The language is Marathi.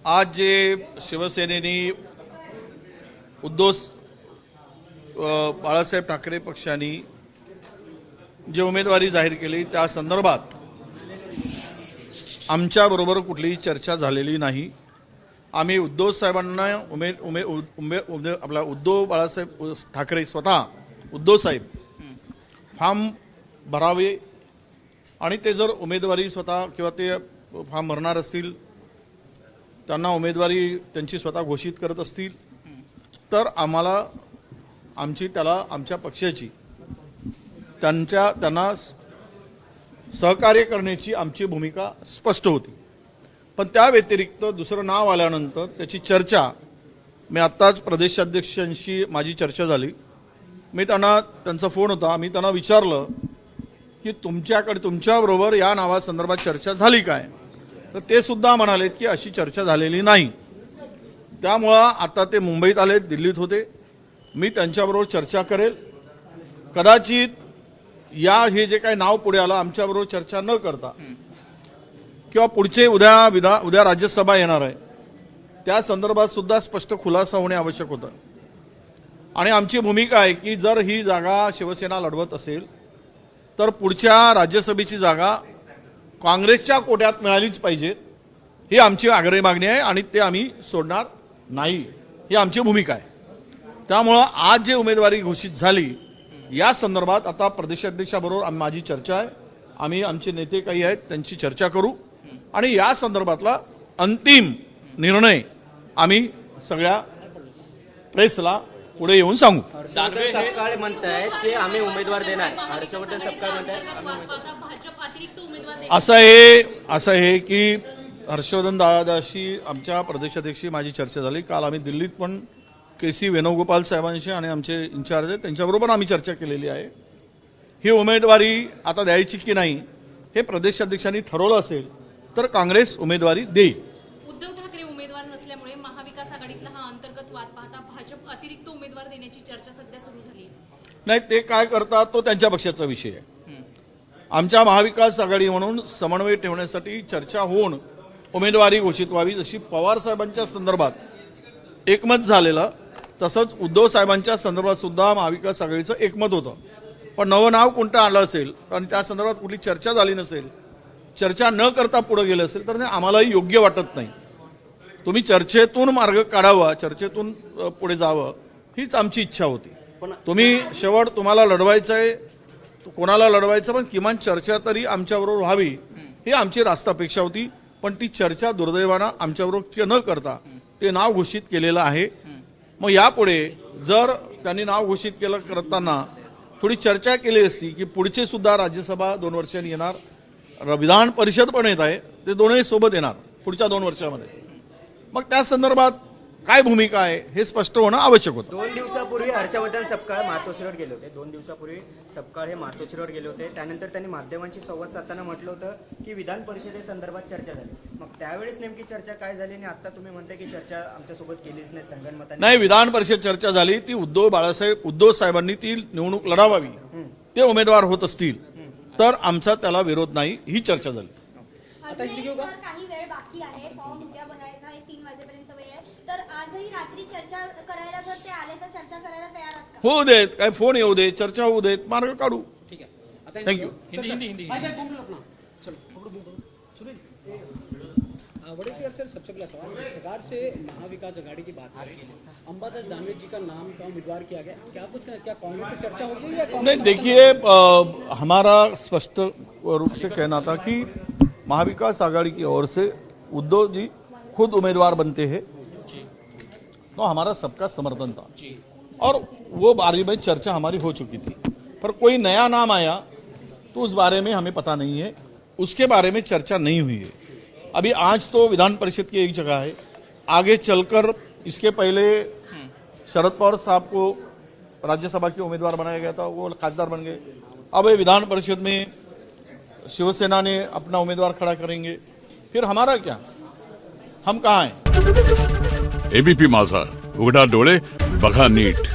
आज जे शिवसेनेने उद्धव बाळासाहेब ठाकरे पक्षाने जे उमेदवारी जाहीर केली त्या संदर्भात आमच्याबरोबर कुठलीही चर्चा झालेली नाही। आम्ही उद्धव साहेबांना आपला उद्धव बाळासाहेब ठाकरे स्वतः उद्धव साहेब फॉर्म भरावे आणि ते जर उमेदवारी स्वतः किंवा ते फॉर्म भरणार असतील त्यांना उमेदवारी त्यांची स्वतः घोषित करत असतील तर आम्हाला आमच्या पक्षाची त्यांना सहकार्य करण्याची आमची भूमिका स्पष्ट होती। पण त्या व्यतिरिक्त दुसरं नाव आल्यानंतर त्याची चर्चा मी आत्ताच प्रदेशाध्यक्षांशी माझी चर्चा झाली। त्यांचा फोन होता, मी त्यांना विचारलं की तुमच्याबरोबर या नावासंदर्भात चर्चा झाली काय, तर ते सुद्धा म्हणालेत की अशी चर्चा झालेली नाही। त्यामुळे आता ते मुंबईत आले, दिल्लीत होते, मी त्यांच्याबरोबर चर्चा करेल। कदाचित हे जे काही नाव पुढे आलं आमच्याबरोबर चर्चा न करता किंवा पुढचे उद्या राज्यसभा येणार आहे त्या संदर्भात सुद्धा स्पष्ट खुलासा होणे आवश्यक होतं। आणि आमची भूमिका आहे की जर ही जागा शिवसेना लढवत असेल तर पुढच्या राज्यसभेची जागा काँग्रेसच्या कोट्यात मिळालीच पाहिजे, ही आमची आग्रही मागणी आहे आणि ते आम्ही सोडणार नाही, ही आमची भूमिका आहे। त्यामुळं आज जे उमेदवारी घोषित झाली या संदर्भात आता प्रदेशाध्यक्षाबरोबर माझी चर्चा आहे। आम्ही आमचे नेते काही आहेत त्यांची चर्चा करू आणि या संदर्भातला अंतिम निर्णय आम्ही सगळ्या प्रेसला पुढे येऊन सांगू। हर्षवर्धन सपकाळ म्हणतायत की आम्ही उमेदवार देणार। हर्षवर्धन सपकाळ म्हणतायत असं आहे की हर्षवर्धन दादाशी आमच्या प्रदेशाध्यक्षी माझी चर्चा झाली। काल आम्ही दिल्लीत पण KC वेणुगोपाल साहेबांशी आणि आमचे इन्चार्ज आहेत त्यांच्याबरोबर आम्ही चर्चा केलेली आहे। ही उमेदवारी आता द्यायची की नाही हे प्रदेशाध्यक्षांनी ठरवलं असेल तर काँग्रेस उमेदवारी देईल। उद्धव ठाकरे उमेदवार नसल्यामुळे महाविकास आघाडीतला हा अंतर्गत वाद पाहता भाजप अतिरिक्त उमेदवार देण्याची चर्चा सध्या सुरू झाली नाही, ते काय करतात तो त्यांच्या पक्षाचा विषय आहे। आमच्या महाविकास आघाडी म्हणून समन्वय ठेवण्यासाठी चर्चा होऊन उमेदवारी घोषित व्हावी, जशी पवार साहेबांच्या संदर्भात एकमत झालेलं तसंच उद्धव साहेबांच्या संदर्भात सुद्धा महाविकास आघाडीचं एकमत होतं। पण नवं नाव कोणतं आलं असेल आणि त्या संदर्भात कुठली चर्चा झाली नसेल, चर्चा न करता पुढे गेले असेल तर आम्हालाही योग्य वाटत नाही। तुम्ही चर्चेतून मार्ग काढावा, चर्चेतून पुढे जावं हीच आमची इच्छा होती। तुम्ही शेवट तुम्हाला लढवायचं आहे, कोणाला लढवायचं पण किमान चर्चा तरी आमच्याबरोबर व्हावी ही आमची रास्त अपेक्षा होती। पण ती चर्चा दुर्दैवानं आमच्याबरोबर न करता ते नाव घोषित केलेलं आहे। मग यापुढे जर त्यांनी नाव घोषित केलं करताना थोडी चर्चा केली असती की पुढचे सुद्धा राज्यसभा 2 वर्षांनी येणार, विधान परिषद पण येत आहे, ते दोन्ही सोबत येणार पुढच्या 2 वर्षामध्ये, मग त्या संदर्भात काय भूमिका आहे हे स्पष्ट होणं आवश्यक होतं। 2 दिवसापूर्वी हर्षवर्धन सपकाळ मातोश्रीवर गेले होते। 2 दिवसापूर्वी सपकाळ हे मातोश्रीवर गेले होते। त्यानंतर त्यांनी माध्यमांशी संवाद साधताना म्हटलं होतं की विधान परिषदेसंदर्भात चर्चा झाली। मग त्यावेळेस नेमकी चर्चा काय झाली आणि आता तुम्ही म्हणताय की चर्चा आमच्यासोबत केलीच नाही संगनमताने? नाही, विधान परिषद चर्चा झाली ती उद्धव साहेबांनी ती निवडणूक लढावावी, ते उमेदवार होत असतील तर आमचा त्याला विरोध नाही, ही चर्चा झाली। काही वेळ बाकी आहे, फॉर्म उद्या भरायचा आहे, 3 वाजेपर्यंत वेळ आहे, तर आजही रात्री चर्चा करायला जर ते आले तर चर्चा करायला तयार आहात का? होऊ देत, काय फोन येऊ देत, चर्चा होऊ देत, मार्ग काढू। ठीक है, थँक्यू। वड़ेकर सर, सबसे पहला सवाल, जिस प्रकार से महाविकास आघाड़ी की बात है, अंबादास दानवे जी का नाम का उम्मीदवार किया गया, क्या कांग्रेस से चर्चा होगी या नहीं? देखिए, हमारा स्पष्ट रूप से कहना था कि महाविकास आघाड़ी की ओर से उद्धव जी खुद उम्मीदवार बनते हैं तो हमारा सबका समर्थन था और वो बारे में चर्चा हमारी हो चुकी थी। पर कोई नया नाम आया तो उस बारे में हमें पता नहीं है, उसके बारे में चर्चा नहीं हुई है। अभी आज तो विधान परिषद की एक जगह है, आगे चलकर इसके पहले शरद पवार साहब को राज्यसभा के उम्मीदवार बनाया गया था, वो खासदार बन गए। अब विधान परिषद में शिवसेना ने अपना उम्मीदवार खड़ा करेंगे, फिर हमारा क्या, हम कहाँ हैं? ABP माझा, उघडा डोळे बघा नीट।